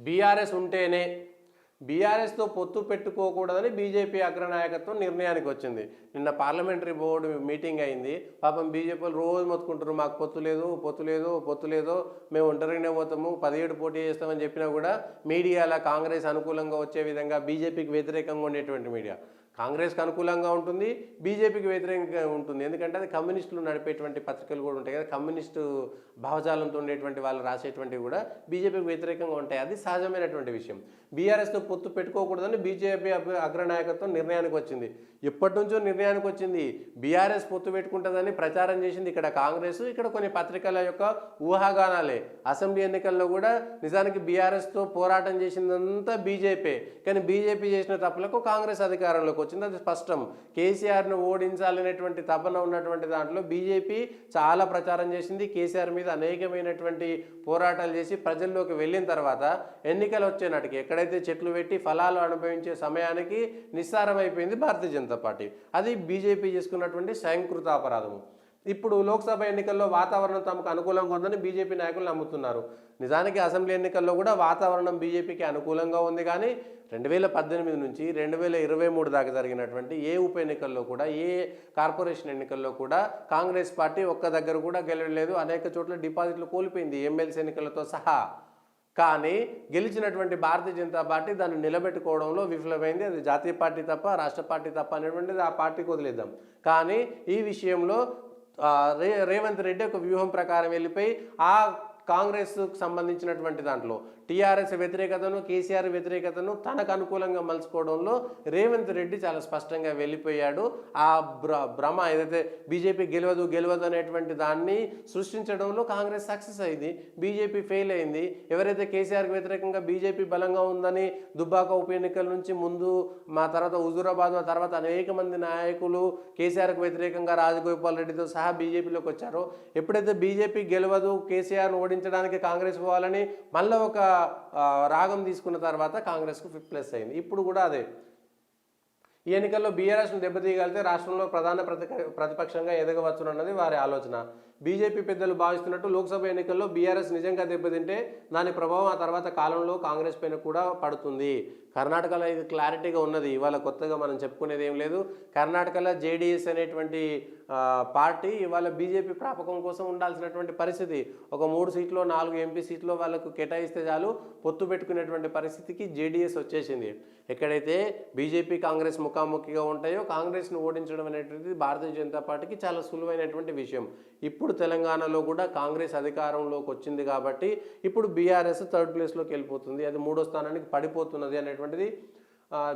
BRS ఉంటేనే బీఆర్ఎస్తో పొత్తు పెట్టుకోకూడదని BJP అగ్రనాయకత్వం నిర్ణయానికి వచ్చింది. నిన్న పార్లమెంటరీ బోర్డు మీటింగ్ అయింది. పాపం బీజేపీలు రోజు మొత్తుకుంటారు, మాకు పొత్తు లేదు, పొత్తు లేదు, పొత్తు లేదు, మేము ఒంటరిగానే పోతాము, 17 పోటీ చేస్తామని చెప్పినా కూడా మీడియాలో కాంగ్రెస్ అనుకూలంగా వచ్చే విధంగా బీజేపీకి వ్యతిరేకంగా ఉండేటువంటి మీడియా కాంగ్రెస్కి అనుకూలంగా ఉంటుంది, బీజేపీకి వ్యతిరేకంగా ఉంటుంది. ఎందుకంటే అది కమ్యూనిస్టులు నడిపేటువంటి పత్రికలు కూడా ఉంటాయి కదా, కమ్యూనిస్టు భావజాలంతో ఉండేటువంటి వాళ్ళు రాసేటువంటివి కూడా బీజేపీకి వ్యతిరేకంగా ఉంటాయి. అది సహజమైనటువంటి విషయం. బీఆర్ఎస్తో పొత్తు పెట్టుకోకూడదని బీజేపీ అగ్రనాయకత్వం నిర్ణయానికి వచ్చింది. ఎప్పటి నుంచో నిర్ణయానికి వచ్చింది. బీఆర్ఎస్ పొత్తు పెట్టుకుంటుందని ప్రచారం చేసింది ఇక్కడ కాంగ్రెస్, ఇక్కడ కొన్ని పత్రికల యొక్క ఊహాగానాలే. అసెంబ్లీ ఎన్నికల్లో కూడా నిజానికి బీఆర్ఎస్తో పోరాటం చేసిందంతా బీజేపీ, కానీ బీజేపీ చేసిన తప్పులకు కాంగ్రెస్ అధికారంలోకి వచ్చింది. అది స్పష్టం. కేసీఆర్ను ఓడించాలనేటువంటి తపన ఉన్నటువంటి దాంట్లో బీజేపీ చాలా ప్రచారం చేసింది. కేసీఆర్ మీద అనేకమైనటువంటి పోరాటాలు చేసి ప్రజల్లోకి వెళ్ళిన తర్వాత ఎన్నికలు వచ్చే నాటికి ఎక్కడైతే చెట్లు పెట్టి ఫలాలు అనుభవించే సమయానికి నిస్సారమైపోయింది భారతీయ జనతా పార్టీ. అది బీజేపీ చేసుకున్నటువంటి స్వయంకృత అపరాధము. ఇప్పుడు లోక్సభ ఎన్నికల్లో వాతావరణం తమకు అనుకూలంగా ఉందని బీజేపీ నాయకులు నమ్ముతున్నారు. నిజానికి అసెంబ్లీ ఎన్నికల్లో కూడా వాతావరణం బీజేపీకి అనుకూలంగా ఉంది, కానీ 2018 నుంచి 2023 దాకా జరిగినటువంటి ఏ ఉప ఎన్నికల్లో కూడా, ఏ కార్పొరేషన్ ఎన్నికల్లో కూడా కాంగ్రెస్ పార్టీ ఒక్క దగ్గర కూడా గెలవలేదు. అనేక చోట్ల డిపాజిట్లు కోల్పోయింది, ఎమ్మెల్సీ ఎన్నికలతో సహా. కానీ గెలిచినటువంటి భారతీయ జనతా పార్టీ దాన్ని నిలబెట్టుకోవడంలో విఫలమైంది. అది జాతీయ పార్టీ తప్ప, రాష్ట్ర పార్టీ తప్ప అనేటువంటిది ఆ పార్టీకి వదిలేద్దాం. కానీ ఈ విషయంలో రేవంత్ రెడ్డి ఒక వ్యూహం ప్రకారం వెళ్ళిపోయి ఆ కాంగ్రెస్కు సంబంధించినటువంటి దాంట్లో టీఆర్ఎస్ వ్యతిరేకతను, కేసీఆర్ వ్యతిరేకతను తనకు అనుకూలంగా మలుచుకోవడంలో రేవంత్ రెడ్డి చాలా స్పష్టంగా వెళ్ళిపోయాడు. ఆ భ్రమ ఏదైతే బీజేపీ గెలవదు అనేటువంటి దాన్ని సృష్టించడంలో కాంగ్రెస్ సక్సెస్ అయింది, బీజేపీ ఫెయిల్ అయింది. ఎవరైతే కేసీఆర్కి వ్యతిరేకంగా బీజేపీ బలంగా ఉందని దుబ్బాక ఉప ఎన్నికల నుంచి ముందు, మా తర్వాత హుజూరాబాద్, తర్వాత అనేక మంది నాయకులు కేసీఆర్కి వ్యతిరేకంగా రాజగోపాల్ రెడ్డితో సహా బీజేపీలోకి వచ్చారో, ఎప్పుడైతే బీజేపీ గెలవదు, కేసీఆర్ను ఓడించడానికి కాంగ్రెస్ పోవాలని మళ్ళీ ఒక రాగం తీసుకున్న తర్వాత కాంగ్రెస్కు 5+ అయింది. ఇప్పుడు కూడా అదే. ఈ ఎన్నికల్లో బీఆర్ఎస్ను దెబ్బతీయగలిగితే రాష్ట్రంలో ప్రధాన ప్రతిపక్షంగా ఎదగవచ్చునన్నది వారి ఆలోచన. బీజేపీ పెద్దలు భావిస్తున్నట్టు లోక్సభ ఎన్నికల్లో బీఆర్ఎస్ నిజంగా దెబ్బతింటే దాని ప్రభావం ఆ తర్వాత కాలంలో కాంగ్రెస్ పైన కూడా పడుతుంది. కర్ణాటకలో ఇది క్లారిటీగా ఉన్నది. ఇవాళ కొత్తగా మనం చెప్పుకునేది ఏం లేదు. కర్ణాటకలో జేడీఎస్ అనేటువంటి పార్టీ ఇవాళ బీజేపీ ప్రాపకం కోసం ఉండాల్సినటువంటి పరిస్థితి. ఒక 3 సీట్లు 4 ఎంపీ సీట్లు వాళ్ళకు కేటాయిస్తే చాలు పొత్తు పెట్టుకునేటువంటి పరిస్థితికి జేడీఎస్ వచ్చేసింది. ఎక్కడైతే బీజేపీ కాంగ్రెస్ ముఖాముఖిగా ఉంటాయో కాంగ్రెస్ను ఓడించడం అనేటువంటిది భారతీయ జనతా పార్టీకి చాలా సులువైనటువంటి విషయం. ఇప్పుడు తెలంగాణలో కూడా కాంగ్రెస్ అధికారంలోకి వచ్చింది కాబట్టి ఇప్పుడు బీఆర్ఎస్ 3rd ప్లేస్లోకి వెళ్ళిపోతుంది. అది 3వ స్థానానికి పడిపోతున్నది అనేటువంటిది.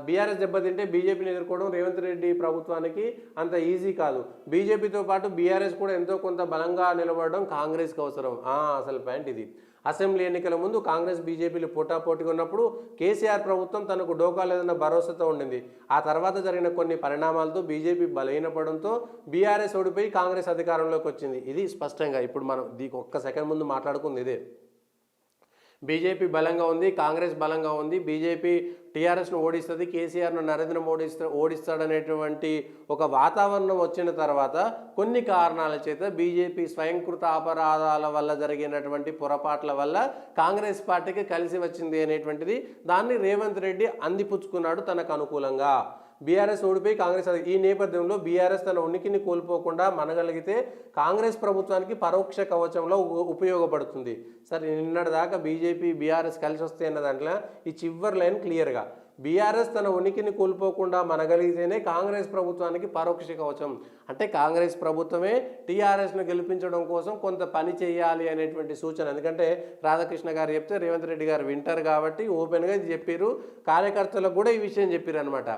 బీఆర్ఎస్ దెబ్బతింటే బీజేపీని ఎదుర్కోవడం రేవంత్ రెడ్డి ప్రభుత్వానికి అంత ఈజీ కాదు. బీజేపీతో పాటు బీఆర్ఎస్ కూడా ఎంతో కొంత బలంగా నిలబడడం కాంగ్రెస్కి అవసరం. అసలు పాయింట్ ఇది. అసెంబ్లీ ఎన్నికల ముందు కాంగ్రెస్ బీజేపీలు పోటాపోటీగా ఉన్నప్పుడు కేసీఆర్ ప్రభుత్వం తనకు డోకా లేదన్న భరోసాతో ఉండింది. ఆ తర్వాత జరిగిన కొన్ని పరిణామాలతో బీజేపీ బలహీనపడంతో బీఆర్ఎస్ ఓడిపోయి కాంగ్రెస్ అధికారంలోకి వచ్చింది. ఇది స్పష్టంగా ఇప్పుడు మనం దీనికి ఒక్క సెకండ్ ముందు మాట్లాడుకుంది ఇదే. బీజేపీ బలంగా ఉంది, కాంగ్రెస్ బలంగా ఉంది. బీజేపీ టీఆర్ఎస్ను ఓడిస్తుంది, కేసీఆర్ను నరేంద్ర మోడీ ఓడిస్తాడనేటువంటి ఒక వాతావరణం వచ్చిన తర్వాత కొన్ని కారణాల చేత బీజేపీ స్వయంకృత అపరాధాల వల్ల జరిగినటువంటి పొరపాట్ల వల్ల కాంగ్రెస్ పార్టీకి కలిసి వచ్చింది అనేటువంటిది దాన్ని రేవంత్ రెడ్డి అందిపుచ్చుకున్నాడు తనకు అనుకూలంగా. బీఆర్ఎస్ ఓడిపోయి కాంగ్రెస్, ఈ నేపథ్యంలో బీఆర్ఎస్ తన ఉనికిని కోల్పోకుండా మనగలిగితే కాంగ్రెస్ ప్రభుత్వానికి పరోక్ష కవచంలో ఉపయోగపడుతుంది. సరే, నిన్నటిదాకా బీజేపీ బీఆర్ఎస్ కలిసి వస్తే అన్న దాంట్లో ఈ చివరి లైన్ క్లియర్గా బీఆర్ఎస్ తన ఉనికిని కోల్పోకుండా మనగలిగితేనే కాంగ్రెస్ ప్రభుత్వానికి పరోక్ష కవచం. అంటే కాంగ్రెస్ ప్రభుత్వమే టీఆర్ఎస్ను గెలిపించడం కోసం కొంత పని చేయాలి అనేటువంటి సూచన. ఎందుకంటే రాధాకృష్ణ గారు చెప్తే రేవంత్ రెడ్డి గారు వింటారు కాబట్టి ఓపెన్గా ఇది చెప్పారు. కార్యకర్తలకు కూడా ఈ విషయం చెప్పారు అనమాట.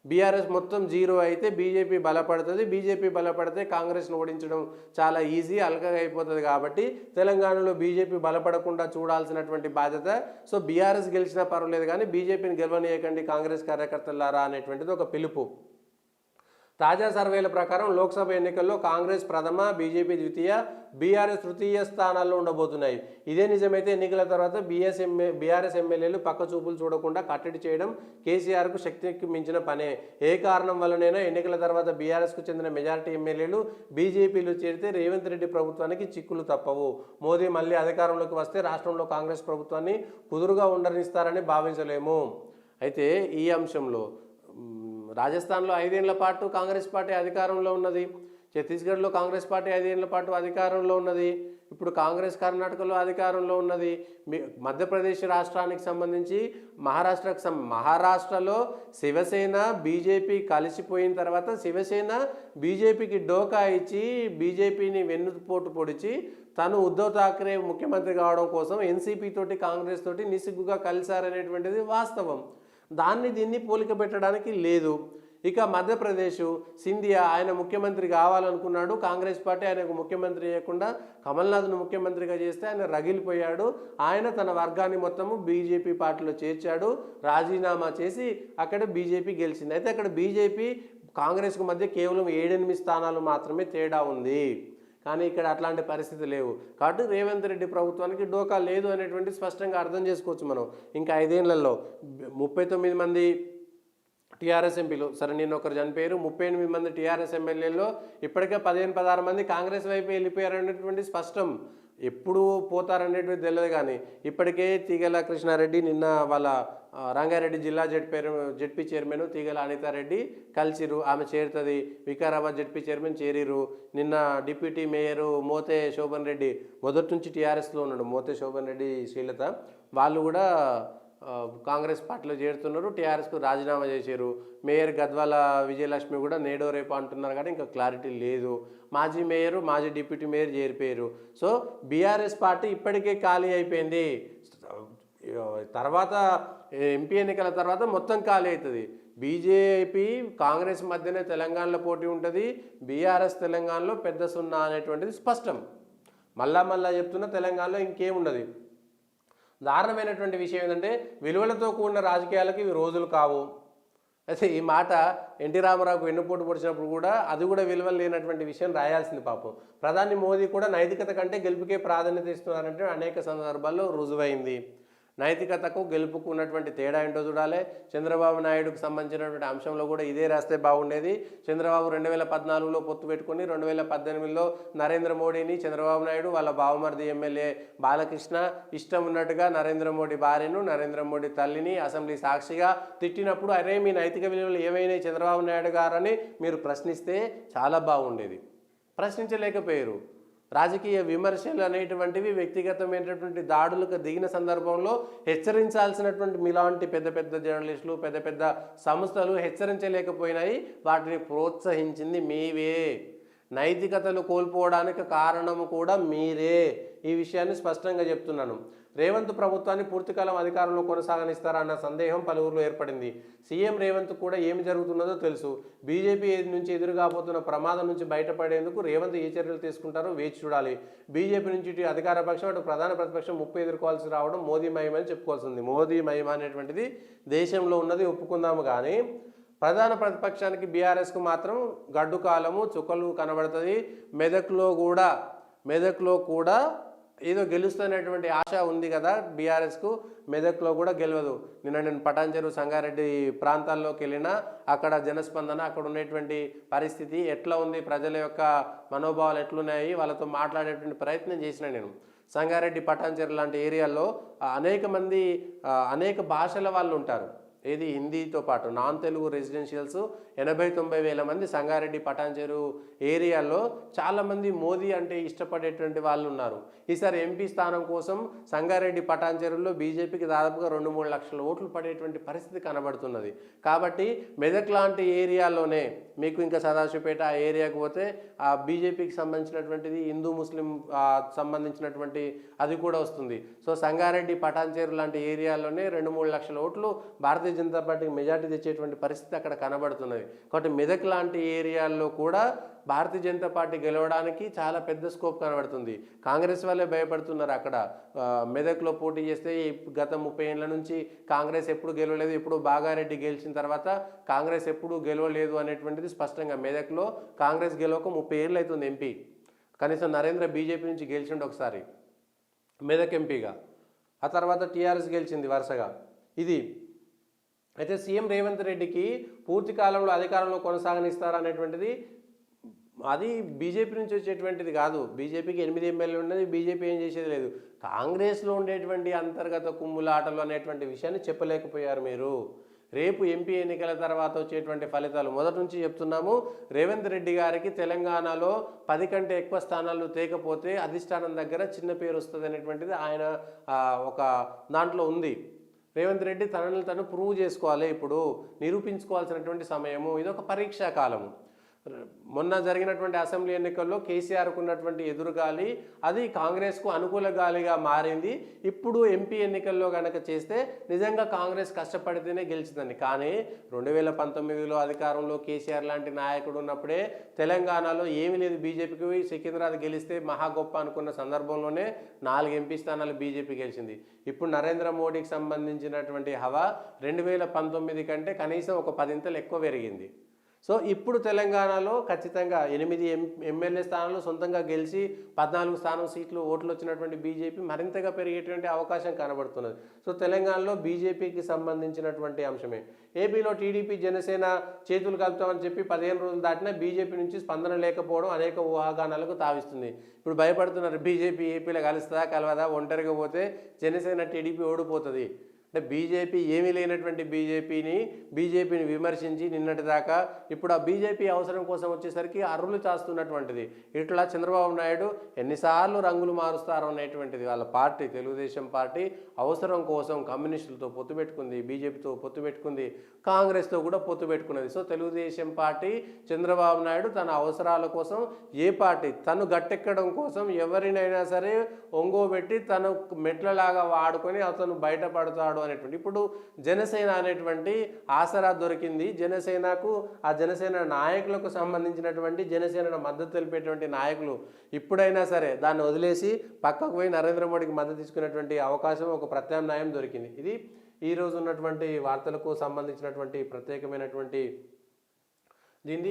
బీఆర్ఎస్ మొత్తం 0 అయితే బీజేపీ బలపడుతుంది, బీజేపీ బలపడితే కాంగ్రెస్ను ఓడించడం చాలా ఈజీ, అల్కగా అయిపోతుంది. కాబట్టి తెలంగాణలో బీజేపీ బలపడకుండా చూడాల్సినటువంటి బాధ్యత. సో బీఆర్ఎస్ గెలిచినా పర్వాలేదు కానీ బీజేపీని గెలవనీయకండి కాంగ్రెస్ కార్యకర్తలారా అనేటువంటిది ఒక పిలుపు. తాజా సర్వేల ప్రకారం లోక్సభ ఎన్నికల్లో కాంగ్రెస్ ప్రథమ, బీజేపీ ద్వితీయ, బీఆర్ఎస్ తృతీయ స్థానాల్లో ఉండబోతున్నాయి. ఇదే నిజమైతే ఎన్నికల తర్వాత బీఆర్ఎస్ ఎమ్మెల్యేలు పక్క చూపులు చూడకుండా కట్టడి చేయడం కేసీఆర్కు శక్తికి మించిన పనే. ఏ కారణం వల్లనైనా ఎన్నికల తర్వాత బీఆర్ఎస్కు చెందిన మెజారిటీ ఎమ్మెల్యేలు బీజేపీలో చేరితే రేవంత్ రెడ్డి ప్రభుత్వానికి చిక్కులు తప్పవు. మోదీ మళ్ళీ అధికారంలోకి వస్తే రాష్ట్రంలో కాంగ్రెస్ ప్రభుత్వాన్ని కుదురుగా ఉండనిస్తారని భావించలేము. అయితే ఈ అంశంలో రాజస్థాన్లో 5 ఏళ్ల పాటు కాంగ్రెస్ పార్టీ అధికారంలో ఉన్నది. ఛత్తీస్గఢ్లో కాంగ్రెస్ పార్టీ 5 ఏళ్ల పాటు అధికారంలో ఉన్నది. ఇప్పుడు కాంగ్రెస్ కర్ణాటకలో అధికారంలో ఉన్నది. మధ్యప్రదేశ్ రాష్ట్రానికి సంబంధించి మహారాష్ట్రలో శివసేన బీజేపీ కలిసిపోయిన తర్వాత శివసేన బీజేపీకి డోకా ఇచ్చి బీజేపీని వెన్నుపోటు పొడిచి తను ఉద్ధవ్ ఠాక్రే ముఖ్యమంత్రి కావడం కోసం ఎన్సీపీ తోటి కాంగ్రెస్ తోటి నిస్సిగ్గుగా కలిశారనేటువంటిది వాస్తవం. దీన్ని పోలిక పెట్టడానికి లేదు. ఇక మధ్యప్రదేశ్ సింధియా ఆయన ముఖ్యమంత్రి కావాలనుకున్నాడు. కాంగ్రెస్ పార్టీ ఆయనకు ముఖ్యమంత్రి చేయకుండా కమల్నాథ్ను ముఖ్యమంత్రిగా చేస్తే ఆయన రగిలిపోయాడు. ఆయన తన వర్గాన్ని మొత్తము బీజేపీ పార్టీలో చేర్చాడు. రాజీనామా చేసి అక్కడ బీజేపీ గెలిచింది. అయితే అక్కడ బీజేపీ కాంగ్రెస్కు మధ్య కేవలం 7-8 స్థానాలు మాత్రమే తేడా ఉంది. కానీ ఇక్కడ అట్లాంటి పరిస్థితి లేవు. కాబట్టి రేవంత్ రెడ్డి ప్రభుత్వానికి డోకా లేదు అనేటువంటి స్పష్టంగా అర్థం చేసుకోవచ్చు మనం. ఇంకా 5 ఏళ్లలో 39 మంది టీఆర్ఎస్ ఎంపీలు, సరే నిన్న ఒకరు చనిపోయారు, 38 మంది టీఆర్ఎస్ ఎమ్మెల్యేల్లో ఇప్పటికే 15-16 మంది కాంగ్రెస్ వైపు వెళ్ళిపోయారనేటువంటి స్పష్టం. ఎప్పుడు పోతారనేటువంటి తెలియదు. కానీ ఇప్పటికే తీగల కృష్ణారెడ్డి నిన్న వాళ్ళ రంగారెడ్డి జిల్లా జెడ్పీ చైర్మన్ తీగల అనితారెడ్డి కలిసిరు. ఆమె చేరుతుంది. వికారాబాద్ జెడ్పీ చైర్మన్ చేరిరు. నిన్న డిప్యూటీ మేయరు మోతే శోభన్ రెడ్డి మొదటి నుంచి టీఆర్ఎస్లో ఉన్నాడు. మోతే శోభన్ రెడ్డి, శ్రీలత వాళ్ళు కూడా కాంగ్రెస్ పార్టీలో చేరుతున్నారు. టీఆర్ఎస్కు రాజీనామా చేశారు. మేయర్ గద్వాల విజయలక్ష్మి కూడా నేడో రేపు అంటున్నారు. కానీ ఇంకా క్లారిటీ లేదు. మాజీ మేయరు, మాజీ డిప్యూటీ మేయర్ చేరిపోయారు. సో బీఆర్ఎస్ పార్టీ ఇప్పటికే ఖాళీ అయిపోయింది. తర్వాత ఎంపీ ఎన్నికల తర్వాత మొత్తం ఖాళీ అవుతుంది. బీజేపీ కాంగ్రెస్ మధ్యనే తెలంగాణలో పోటీ ఉంటుంది. బీఆర్ఎస్ తెలంగాణలో పెద్ద సున్నా అనేటువంటిది స్పష్టం. మళ్ళా చెప్తున్న తెలంగాణలో ఇంకేమున్నది. దారుణమైనటువంటి విషయం ఏంటంటే విలువలతో కూడిన రాజకీయాలకు ఇవి రోజులు కావు. అయితే ఈ మాట ఎన్టీ రామారావుకు వెన్నుపోటు పొడిచినప్పుడు కూడా అది కూడా విలువలు లేనటువంటి విషయం రాయాల్సింది. పాపం ప్రధాని మోదీ కూడా నైతికత కంటే గెలుపుకే ప్రాధాన్యత ఇస్తున్నారంటే అనేక సందర్భాల్లో రుజువైంది. నైతికతకు గెలుపుకు ఉన్నటువంటి తేడా ఏంటో చూడాలి. చంద్రబాబు నాయుడుకు సంబంధించినటువంటి అంశంలో కూడా ఇదే రాస్తే బాగుండేది. చంద్రబాబు 2014లో పొత్తు పెట్టుకుని 2018లో నరేంద్ర మోడీని, చంద్రబాబు నాయుడు వాళ్ళ బావమరిది ఎమ్మెల్యే బాలకృష్ణ ఇష్టం ఉన్నట్టుగా నరేంద్ర మోడీ భార్యను, నరేంద్ర మోడీ తల్లిని అసెంబ్లీ సాక్షిగా తిట్టినప్పుడు అరే మీ నైతిక విలువలు ఏమైనాయి చంద్రబాబు నాయుడు గారని మీరు ప్రశ్నిస్తే చాలా బాగుండేది. ప్రశ్నించలేకపోయారు. రాజకీయ విమర్శలు అనేటువంటివి వ్యక్తిగతమైనటువంటి దాడులకు దిగిన సందర్భంలో హెచ్చరించాల్సినటువంటి మీలాంటి పెద్ద పెద్ద జర్నలిస్టులు, పెద్ద పెద్ద సంస్థలు హెచ్చరించలేకపోయినాయి. వాటిని ప్రోత్సహించింది మీవే. నైతికతలు కోల్పోవడానికి కారణము కూడా మీరే. ఈ విషయాన్ని స్పష్టంగా చెప్తున్నాను. రేవంత్ ప్రభుత్వాన్ని పూర్తికాలం అధికారంలో కొనసాగనిస్తారన్న సందేహం పలువురిలో ఏర్పడింది. సీఎం రేవంత్ కూడా ఏమి జరుగుతున్నదో తెలుసు. బీజేపీ నుంచి ఎదురుగాబోతున్న ప్రమాదం నుంచి బయటపడేందుకు రేవంత్ ఏ చర్యలు తీసుకుంటారో వేచి చూడాలి. బీజేపీ నుంచి ఇటు అధికార పక్షం, అటు ప్రధాన ప్రతిపక్షం ముప్పు ఎదుర్కోవాల్సి రావడం మోదీ మహిమని చెప్పుకోవాల్సింది. మోదీ మహిమ అనేటువంటిది దేశంలో ఉన్నది ఒప్పుకుందాము. కానీ ప్రధాన ప్రతిపక్షానికి బీఆర్ఎస్కు మాత్రం గడ్డు కాలము చుక్కలు కనబడుతుంది. మెదక్లో కూడా ఏదో గెలుస్తున్నటువంటి ఆశ ఉంది కదా బీఆర్ఎస్కు. మెదక్లో కూడా గెలవదు. నేను పటాన్చెరు, సంగారెడ్డి ప్రాంతాల్లోకి వెళ్ళినా అక్కడ జనస్పందన, అక్కడ ఉన్నటువంటి పరిస్థితి ఎట్లా ఉంది, ప్రజల యొక్క మనోభావాలు ఎట్లున్నాయి, వాళ్ళతో మాట్లాడేటువంటి ప్రయత్నం చేసిన నేను. సంగారెడ్డి, పటాన్చెరు లాంటి ఏరియాల్లో అనేక భాషల వాళ్ళు ఉంటారు. ఏది హిందీతో పాటు నాన్ తెలుగు రెసిడెన్షియల్స్ 80-90 వేల మంది సంగారెడ్డి, పటాన్చెరు ఏరియాలో చాలామంది మోదీ అంటే ఇష్టపడేటువంటి వాళ్ళు ఉన్నారు. ఈసారి ఎంపీ స్థానం కోసం సంగారెడ్డి, పటాన్చెరులో బీజేపీకి దాదాపుగా 2-3 లక్షల ఓట్లు పడేటువంటి పరిస్థితి కనబడుతున్నది. కాబట్టి మెదక్ లాంటి ఏరియాలోనే మీకు ఇంకా సదాశివపేట ఆ ఏరియాకు పోతే ఆ బీజేపీకి సంబంధించినటువంటిది హిందూ ముస్లిం సంబంధించినటువంటి అది కూడా వస్తుంది. సో సంగారెడ్డి, పటాన్చెరు లాంటి ఏరియాలోనే 2-3 లక్షల ఓట్లు భారతీయ భారతీయ జనతా పార్టీకి మెజార్టీ తెచ్చేటువంటి పరిస్థితి అక్కడ కనబడుతున్నది. కాబట్టి మెదక్ లాంటి ఏరియాల్లో కూడా భారతీయ జనతా పార్టీ గెలవడానికి చాలా పెద్ద స్కోప్ కనబడుతుంది. కాంగ్రెస్ వాళ్ళే భయపడుతున్నారు అక్కడ. మెదక్లో పోటీ చేస్తే గత 30 ఏళ్ళ నుంచి కాంగ్రెస్ ఎప్పుడు గెలవలేదు, ఎప్పుడు బాగారెడ్డి గెలిచిన తర్వాత కాంగ్రెస్ ఎప్పుడు గెలవలేదు అనేటువంటిది స్పష్టంగా. మెదక్లో కాంగ్రెస్ గెలవక 30 ఏళ్ళు అవుతుంది ఎంపీ. కనీసం నరేంద్ర బీజేపీ నుంచి గెలిచిండు ఒకసారి మెదక్ ఎంపీగా, ఆ తర్వాత టీఆర్ఎస్ గెలిచింది వరుసగా. ఇది అయితే సీఎం రేవంత్ రెడ్డికి పూర్తి కాలంలో అధికారంలో కొనసాగనిస్తారనేటువంటిది అది బీజేపీ నుంచి వచ్చేటువంటిది కాదు. బీజేపీకి 8 ఎమ్మెల్యేలు ఉన్నది, బీజేపీ ఏం చేసేది లేదు. కాంగ్రెస్లో ఉండేటువంటి అంతర్గత కుమ్ములాటలు అనేటువంటి విషయాన్ని చెప్పలేకపోయారు మీరు. రేపు ఎంపీ ఎన్నికల తర్వాత వచ్చేటువంటి ఫలితాలు మొదటి నుంచి చెప్తున్నాము. రేవంత్ రెడ్డి గారికి తెలంగాణలో 10 కంటే ఎక్కువ స్థానాలు తేకపోతే అధిష్టానం దగ్గర చిన్న పేరు వస్తుంది అనేటువంటిది ఆయన ఒక దాంట్లో ఉంది. రేవంత్ రెడ్డి తనను తను ప్రూవ్ చేసుకోవాలి, ఇప్పుడు నిరూపించుకోవాల్సినటువంటి సమయము. ఇది ఒక పరీక్షా కాలము. మొన్న జరిగినటువంటి అసెంబ్లీ ఎన్నికల్లో కేసీఆర్కు ఉన్నటువంటి ఎదురుగాలి అది కాంగ్రెస్కు అనుకూల గాలిగా మారింది. ఇప్పుడు ఎంపీ ఎన్నికల్లో కనుక చేస్తే నిజంగా కాంగ్రెస్ కష్టపడితేనే గెలిచిందండి. కానీ 2019లో అధికారంలో కేసీఆర్ లాంటి నాయకుడు ఉన్నప్పుడే తెలంగాణలో ఏమీ లేదు బీజేపీకి. సికింద్రాబాద్ గెలిస్తే మహా గొప్ప అనుకున్న సందర్భంలోనే 4 ఎంపీ స్థానాలు బీజేపీ గెలిచింది. ఇప్పుడు నరేంద్ర మోడీకి సంబంధించినటువంటి హవా 2019 కంటే కనీసం ఒక 10 ఎక్కువ పెరిగింది. సో ఇప్పుడు తెలంగాణలో ఖచ్చితంగా 8 ఎమ్మెల్యే స్థానాలు సొంతంగా గెలిచి 14 సీట్లు ఓట్లు వచ్చినటువంటి బీజేపీ మరింతగా పెరిగేటువంటి అవకాశం కనబడుతున్నది. సో తెలంగాణలో బీజేపీకి సంబంధించినటువంటి అంశమే. ఏపీలో టీడీపీ జనసేన చేతులు కలుపుతామని చెప్పి 15 రోజులు దాటినా బీజేపీ నుంచి స్పందన లేకపోవడం అనేక ఊహాగానాలకు తావిస్తుంది. ఇప్పుడు భయపడుతున్నారు, బీజేపీ ఏపీలో కలుస్తుందా కలవదా, ఒంటరిగా పోతే జనసేన టీడీపీ ఓడిపోతుంది అంటే. బీజేపీ ఏమీ లేనటువంటి బీజేపీని విమర్శించి నిన్నటి దాకా ఇప్పుడు ఆ బీజేపీ అవసరం కోసం వచ్చేసరికి అర్రులు చాస్తున్నటువంటిది. ఇట్లా చంద్రబాబు నాయుడు ఎన్నిసార్లు రంగులు మారుస్తారు అనేటువంటిది. వాళ్ళ పార్టీ తెలుగుదేశం పార్టీ అవసరం కోసం కమ్యూనిస్టులతో పొత్తు పెట్టుకుంది, బీజేపీతో పొత్తు పెట్టుకుంది, కాంగ్రెస్తో కూడా పొత్తు పెట్టుకున్నది. సో తెలుగుదేశం పార్టీ చంద్రబాబు నాయుడు తన అవసరాల కోసం ఏ పార్టీ తను గట్టెక్కడం కోసం ఎవరినైనా సరే ఒంగోబెట్టి తను మెట్లలాగా వాడుకొని అతను బయటపడతాడు అనేటువంటి. ఇప్పుడు జనసేన అనేటువంటి ఆసరా దొరికింది. జనసేనకు ఆ జనసేన నాయకులకు సంబంధించినటువంటి జనసేన మద్దతు తెలిపేటువంటి నాయకులు ఇప్పుడైనా సరే దాన్ని వదిలేసి పక్కకు పోయి నరేంద్ర మోడీకి మద్దతు తీసుకునేటువంటి అవకాశం, ఒక ప్రత్యామ్నాయం దొరికింది. ఇది ఈరోజు ఉన్నటువంటి వార్తలకు సంబంధించినటువంటి ప్రత్యేకమైనటువంటి